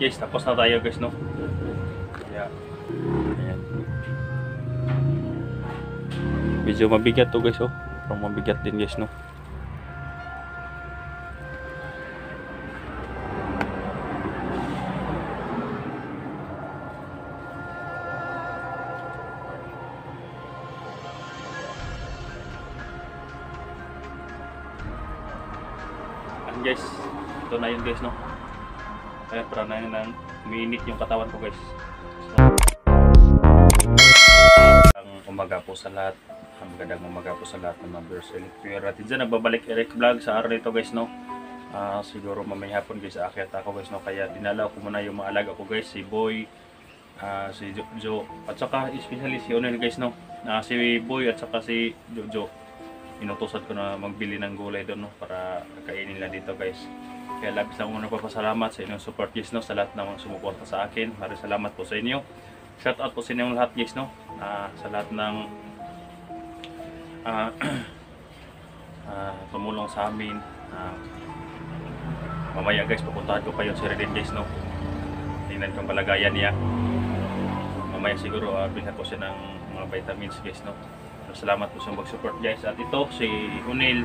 guys, tapos na tayo guys, no. Kaya ayan. Medyo mabigat to guys, oh. Parang mabigat din guys, no. Guys, ito na yun guys, no. Kaya para na yun lang umiinit yung katawan ko guys. Ang umaga po sa lahat, ang magandang umaga po sa lahat ng mga viewers Electric natin dyan. Nagbabalik Eric Vlog sa araw nito guys, no. Siguro mamaya hapon guys, aakyat ako guys, no. Kaya dinalaw ko muna yung mga alaga ko guys, si Boy, si Jojo, at saka especially si Onel guys, no. Si Boy at saka si Jojo, inutusan ko na magbili ng gulay doon, no, para kainin nila dito guys. Kaya labis na ako nagpapasalamat sa inyong support guys, no, sa lahat ng mga sumuporta sa akin. Maraming salamat po sa inyo. Shout out po sa inyong lahat guys, no, sa lahat ng tumulong sa amin. Mamaya guys, pupuntahan ko pa yung si Redin guys, no. Tingnan kong palagayan niya. Mamaya siguro bilhan ko siya ng mga vitamins guys, no. Salamat po sa mag-support guys. At ito si Unil,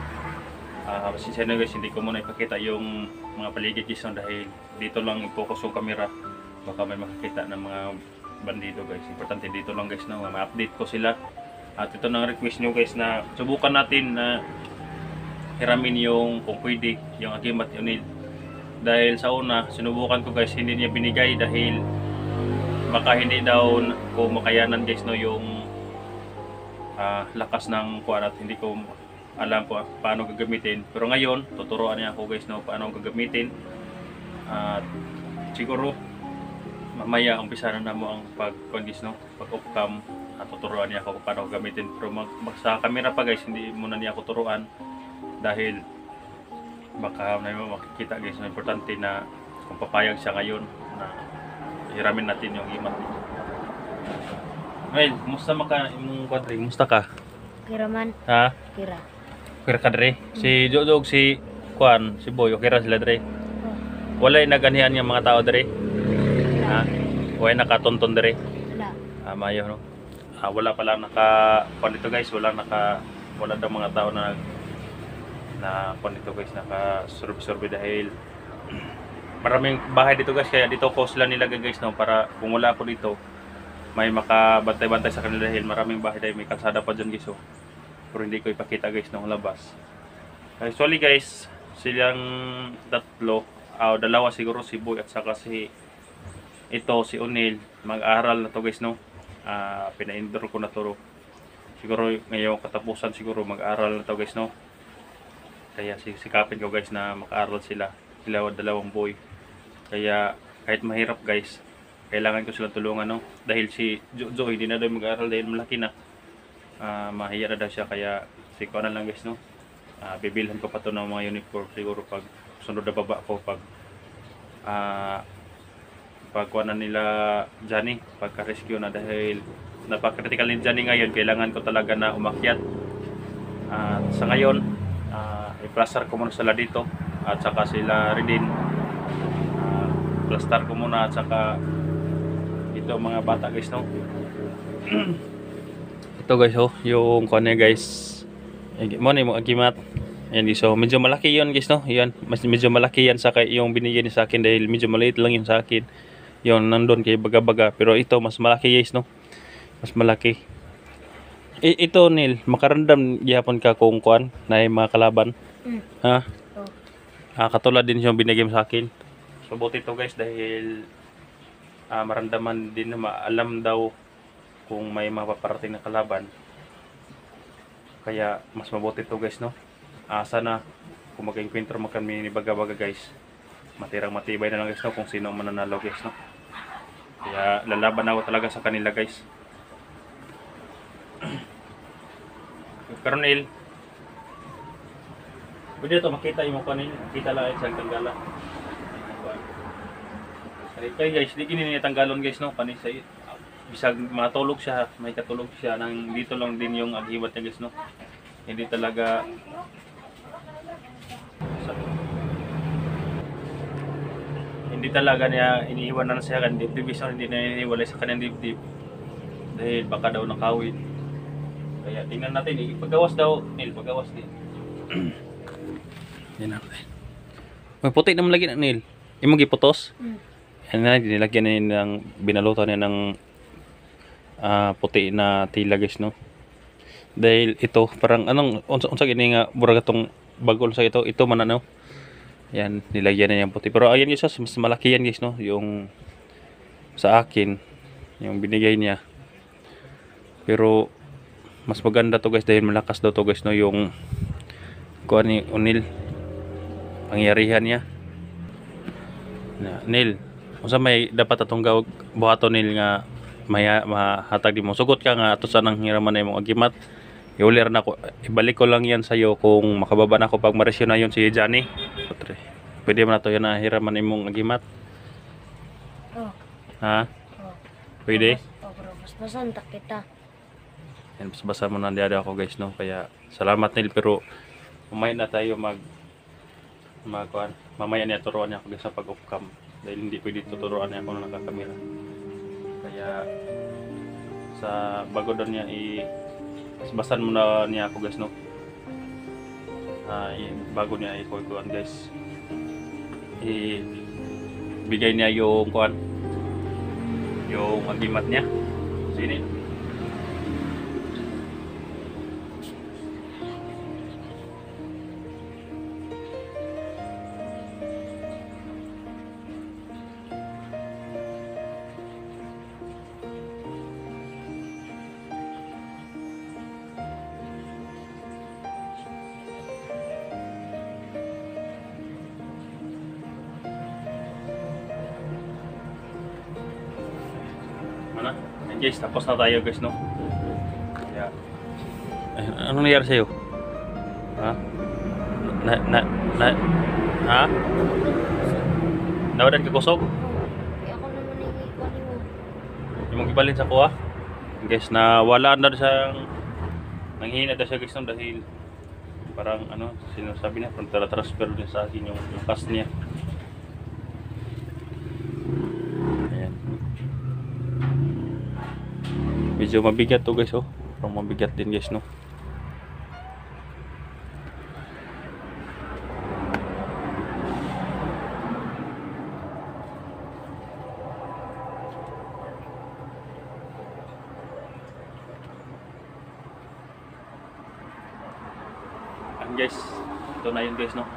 pasensya na guys, hindi ko muna ipakita yung mga paligid guys, no, dahil dito lang i-focus yung camera, baka may makakita ng mga bandido guys. Importante dito lang guys, no, ma-update ko sila. At ito nang request nyo guys, na subukan natin na hiramin yung, kung pwede, yung agimat Unil. Dahil sa una, sinubukan ko guys, hindi niya binigay dahil baka hindi daw ko makayanan guys, no, yung lakas ng kuwan, at hindi ko alam po paano gagamitin. Pero ngayon tuturuan niya ako guys, no, paano gagamitin. At siguro mamaya umpisa na mo ang pag-guys, no, pag-upcam, at tuturuan niya ako paano gagamitin. Pero sa camera pa guys, hindi muna niya ako turuan dahil baka may makikita guys, no. Importante na kung papayag siya ngayon na hiramin natin yung imat. Well, kumusta maka imong kwadri? Kumusta ka? Kira man. Ha? Kira. Kira ka dre? Si Jojo, si Kwan, si Boy, okay ra sila dre? Walay naganihan yung mga tao dre? Ha? Walay nakatonton dre? Wala. Mayo, no? Wala pala kwan dito guys, wala daw mga tao na kwan dito guys, naka-survey dahil maraming bahay dito guys, kaya dito ko sila nilagay guys, no, para kung wala ako dito may makabantay-bantay sa kanila dahil maraming bahay dahil may kalsada pa dyan guys, oh. Pero hindi ko ipakita guys ng labas. Actually guys, silang tatlo, dalawa siguro, si Boy at saka si Unil, mag-aaral na to guys, no. Pina-indoor ko na to. Siguro ngayong katapusan siguro mag-aaral na to guys, no. Kaya sikapin ko guys na maka-aaral sila dalawang boy. Kaya kahit mahirap guys, kailangan ko silang tulungan, no? Dahil si Jojo hindi na daw mag-aaral dahil malaki na. Mahiya na daw siya, kaya siko na lang guys, no? Bibilhan ko pa to ng mga uniform siguro pag sunod na baba ko, pagkuha na nila Johnny, pagka-rescue na, dahil napaka-critical ni Johnny ngayon. Kailangan ko talaga na umakyat. Sa ngayon, i-plaster ko muna sila dito at saka sila Redin. Plaster ko muna at saka ito mga bata guys, no. Ito guys, oh, yung kanya guys, mo na yung agimat. Ayan, so medyo malaki yun guys, no. Yan, medyo malaki yan sa yung binigyan niya sa akin dahil medyo maliit lang yun sa akin. Yun, nandun kay baga-baga. Pero ito mas malaki guys, no. Mas malaki. Ito Nil, makarandam gyapon ka kung kuan na yung mga kalaban. Ha? Katulad din yung binigay mo sa akin. So buti ito guys dahil maramdaman din na maalam daw kung may mapaparating na kalaban. Kaya mas mabuti ito guys, no. Sana kung mag-encounter mo kami ni baga-baga guys, matirang matibay na lang guys, no, kung sino ang mananalo guys, no. Kaya lalaban ako talaga sa kanila guys. Colonel, pwede ito makita yung mukha ninyo, makita lang sa tanggala. Kaya guys, di gini niya tanggalon guys, no, panis sa bisag matulog siya, may katulog siya nang dito lang din yung aghiwat niya guys, no. Hindi talaga hindi talaga niya iniiwanan siya kan dibdib is hindi na iniwalay sa kanyang dibdib dahil baka daw nakawin. Kaya tingnan natin, ipagawas daw, Neil, pagawas din. Yan natin. May puti naman lagi na, Neil. Yung magiputos. Yan na, nilagyan na ng binalutan niya ng puti na tila guys, no? Dahil ito, parang anong, unsa gini nga, buraga tong bagol sa ito man ano. Yan, nilagyan na yung puti. Pero ayan guys, mas malaki yan guys, no? Yung sa akin, yung binigay niya. Pero mas maganda to guys dahil malakas daw to guys, no, yung kuha ni Unil, pangyarihan niya na Nil unsa may dapat atong gawag buhaton Nil nga mahatag di mo sugot ka nga ato sa nang hiraman na imong agimat iulir na ko ibalik ko lang yan sa iyo kung makababa na ako pag maresyo na yon si Johnny. Pwede man nato yan na hiraman imong agimat. Ha? Pwede? Pero basbasan ta kita. Yan, basa mo na diyan ako guys, no? Kaya salamat Neil, pero mamaya na tayo mamaya niya turuan niya ako guys sa pag-off cam dahil hindi pwede tuturuan niya ako na nakakamera. Kaya sa bago doon niya basan mo na niya ako guys, no? Bago niya i-kuhan guys, bigay niya yung yung agimat niya. Sini mana? Guys, tapos na tayo guys, no? Kaya anong nangyari sa'yo? Ha? Ha? Nawadan ka kusog? Ako naman yung ipali mo. Yung mong ibalin sa kuha? Guys, nawala na siyang nanghihina na siya guys, no? Dahil parang sinasabi niya, parang transfer niya sa akin yung cash niya. Medyo mabigat to guys, oh. Parang mabigat din guys, no. Guys, ito na yun guys, no.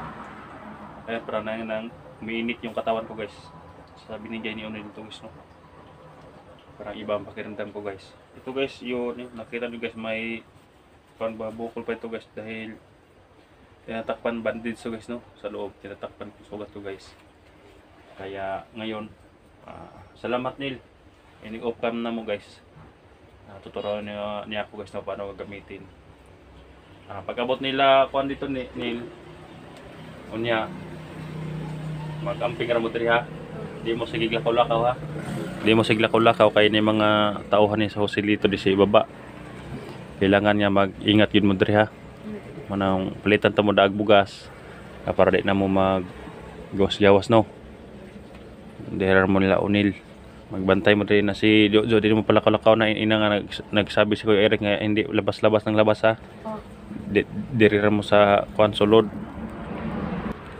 Kaya parang nang umiinit yung katawan ko guys sa binigay ni Unil dito guys, no. Parang iba ang pakiramdam ko guys. Ito guys, yun nakita nyo guys, may bukol pa ito guys dahil tinatakpan bandage so guys, no. Sa loob tinatakpan ko sugat to guys. Kaya ngayon salamat Neil, ini-off cam na mo guys. Tuturuan niya ako guys na paano gagamitin. Pag-abot nila kuan dito Neil, unya mag-amping ra mo diri ha. Di mo sige lakaw-lakaw ha. Di mo sige lakaw-lakaw kay ni mga tauhan ni sa hosilito di sa ibaba. Kailangan niya mag-ingat yun mo diri ha. Manang palitan ta mo daag bugas para di na mo mag gawas-gawas, no. Dihar mo nila Unil. Magbantay mo diri na si Jojo, di mo pala kalakaw na ina nga nagsabi si Kuya Eric nga hindi labas-labas ng labas ha. Diri mo sa kuan sulod.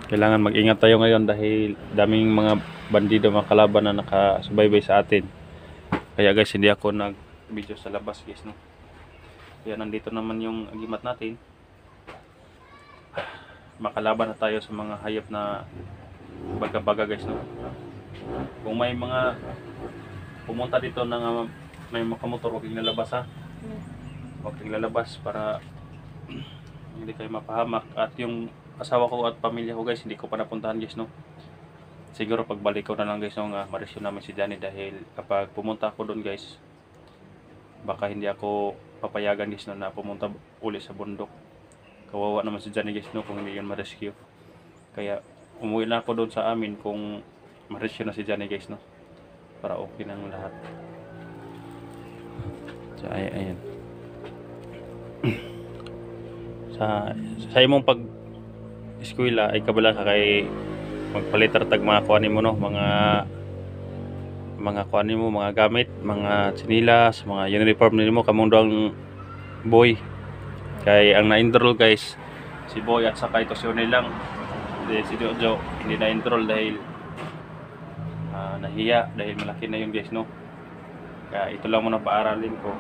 Kailangan mag-ingat tayo ngayon dahil daming mga bandido, mga kalaban na nakasubaybay sa atin. Kaya guys, hindi ako nag-video sa labas guys, no. Kaya nandito naman yung agimat natin. Makalaban na tayo sa mga hayop na baga-baga guys, no. Kung may mga pumunta dito na may makamotor, huwag kayong lalabas ha. Huwag kayong lalabas para hindi kayo mapahamak. At yung asawa ko at pamilya ko guys, hindi ko pa napuntahan guys, no. Siguro pagbalik ko na lang guys, no, nga maresyo namin si Johnny dahil kapag pumunta ako doon guys, baka hindi ako papayagan guys, no, na pumunta uli sa bundok. Kawawa naman si Johnny guys, no, kung hindi yun ma-rescue. Kaya umuwi na ako doon sa amin kung ma-rescue na si Johnny guys, no, para okay nang lahat. So ayan. sa imong pag eskwela ay kabala ka kay magpalit tag mga kuanin mo no, mga kuanin mo, mga gamit, mga tsinelas, mga uniform nimo kamong dong boy. Kay ang na-enroll guys si Boy at saka ito si Unil lang. Si Jojo hindi na-enroll dahil nahiya dahil malaki na yun guys no. Kaya ito lang muna paaralin ko.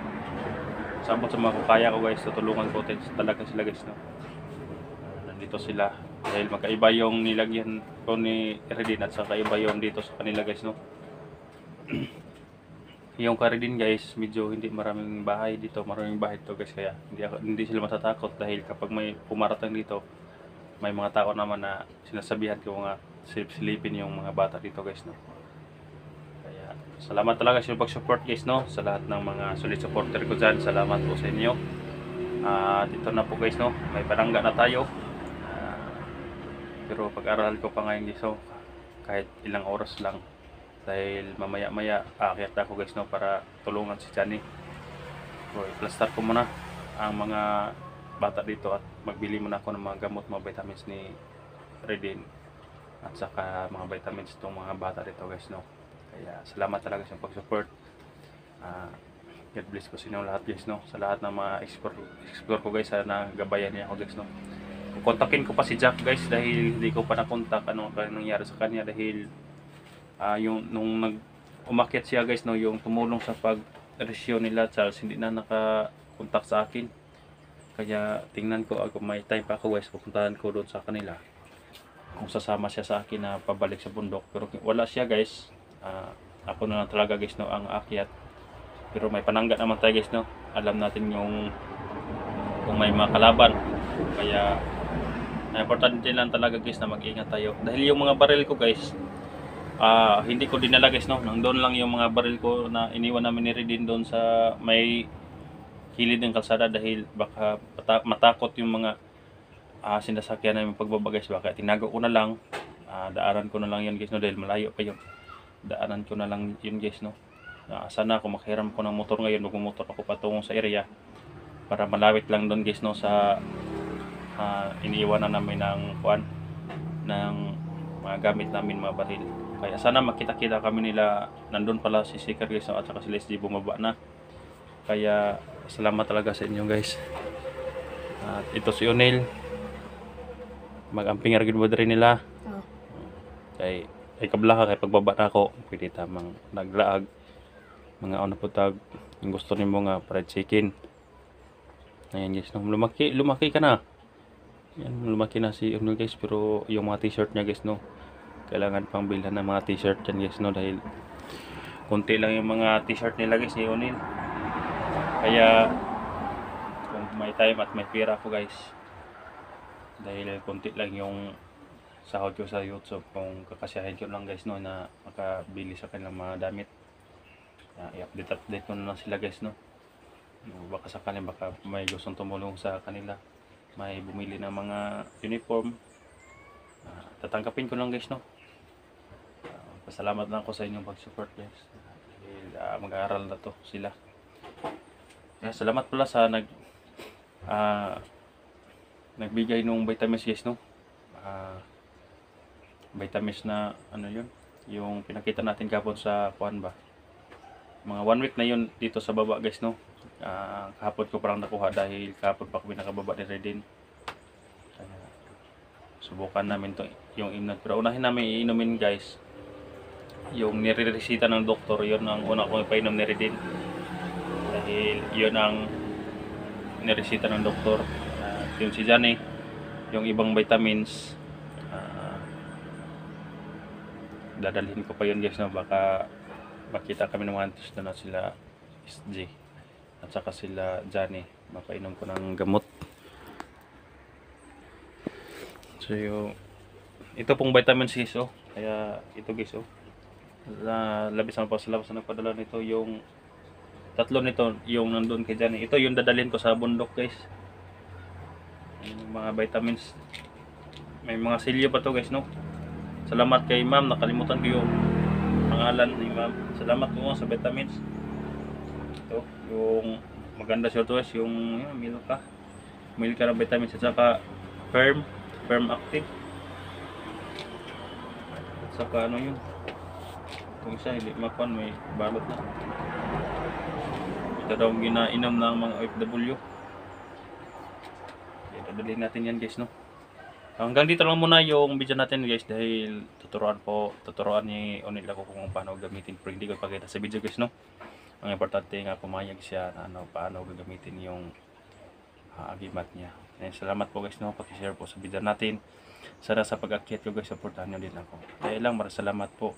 Sabot sa mga kaya ko guys, tutulungan ko talaga sila guys no. Nandito sila dahil magkaiba yung nilagyan ko ni Redin at saka iba yung dito sa kanila guys no. Yung Karidin guys, medyo hindi maraming bahay dito, maraming bahay dito guys, kaya hindi sila matatakot dahil kapag may pumaratang dito, may mga tao naman na sinasabihan ko mga silip-silipin yung mga bata dito guys no. Kaya salamat talaga sa pag-support guys no, sa lahat ng mga solid supporter ko dyan, salamat po sa inyo. Dito na po guys no, may panangga na tayo. Pero pag-aral ko pa ngayon guys no, kahit ilang oras lang. Dahil mamaya-maya aakyat ako guys no para tulungan si Johnny. So i-plaster ko muna ang mga bata dito at magbili muna ako ng mga gamot, mga vitamins ni Redin at saka mga vitamins itong mga bata dito guys no. Kaya salamat talaga sa pag-support. God bless ko sa inyo lahat guys no, sa lahat ng mga explore ko guys na gabayan niya ako guys no. Kukontakin ko pa si Jack guys dahil hindi ko pa nakontak ano nangyari sa kanya dahil yung nung umakyat siya guys no, yung tumulong sa pag-rescue nila Charles hindi na naka-contact sa akin. Kaya tingnan ko ako may time pa ako guys, pupuntahan ko doon sa kanila kung sasama siya sa akin na pabalik sa bundok. Pero wala siya guys, ako na lang talaga guys no ang aakyat. Pero may panangga naman tayo guys no, alam natin yung kung may mga kalaban. Kaya importante lang talaga guys na mag-ingat tayo dahil yung mga baril ko guys hindi ko dinala guys no, nandun lang yung mga baril ko na iniwan namin ni Redin doon sa may kilid ng kalsada dahil baka matakot yung mga sinasakyan namin pagbaba guys. Baka tinago ko na lang, daanan ko na lang yun guys no dahil malayo pa yun, daanan ko na lang yun guys no. Sana ako makahiram ko ng motor ngayon, magmumotor ako patungong sa area para malawit lang doon guys no sa iniiwanan namin ng kuan ng mga gamit namin, mga baril. Kaya sana makita-kita kami nila, nandun pala si Sikar guys at saka si Leslie bumaba na. Kaya salamat talaga sa inyo guys. At ito si Unil, mag-amping argid mo rin nila. Kay kablaka kay pagbaba na ako, pwede tamang naglaag mga ano po tag yung gusto nimo nga fried chicken. Ayan guys, no, lumaki ka na. Yan, lumaki na si Unil guys, pero yung mga t-shirt niya guys no, kailangan pang bilhan ng mga t-shirt yan guys no dahil konti lang yung mga t-shirt nila guys ni Unil. Kaya kung may time at may pera ako guys, dahil konti lang yung sahod ko sa YouTube, kung kakasyahin ko lang guys no na makabili sa kanilang mga damit, i-update ko na lang sila guys no. Baka sakaling baka may gustong tumulong sa kanila, may bumili ng mga uniform, tatanggapin ko lang guys no. Pasalamat lang ako sa inyong pag-support guys dahil mag-aaral na to sila. Kaya salamat pala sa nagbigay nung vitamins guys no. Vitamins na ano yun, yung pinakita natin kapon sa kuan ba, mga 1 week na yun dito sa baba guys no. Kahapon ko parang nakuha dahil kahapon pa kami nakababa ni Redin. Kaya subukan namin to yung inom, pero unahin namin iinumin guys yung nireresita ng doktor. Yun ang una kong ipainom ni Redin dahil yun ang niresita ng doktor. Yung si Johnny, yung ibang vitamins, dadalhin ko pa yun guys no. Baka makita kami ng mga antis na sila SG at saka sila Johnny, mapainom ko ng gamot. So ito pong vitamin C oh. Kaya ito guys oh, labis naman pa sa labas na nagpadala nito. Yung tatlo nito yung nandun kay Johnny, ito yung dadalhin ko sa bundok guys. Yung mga vitamins, may mga silyo pa to guys no. Salamat kay ma'am, nakalimutan ko yung pangalan ni ma'am. Salamat po sa vitamins. Ito yung maganda siya to guys, yung Milka na vitamins at saka Firm Active. saka ano yun. Kung isa hindi makuan, may balot na. Ito daw ang ginainom ng mga OFW. Okay, dadalhin natin yan guys, no? Hanggang dito lang muna yung video natin guys dahil tuturuan ni Onil ako kung paano gamitin, pero hindi ko ipakita sa video guys, no? Ang importante nga pumayag siya na ano, paano gagamitin yung agimat niya. And salamat po guys, no, paki-share po sa video natin. Sana sa pag-akyat ko guys, supportahan nyo din ako. Kaya lang, maraming salamat po.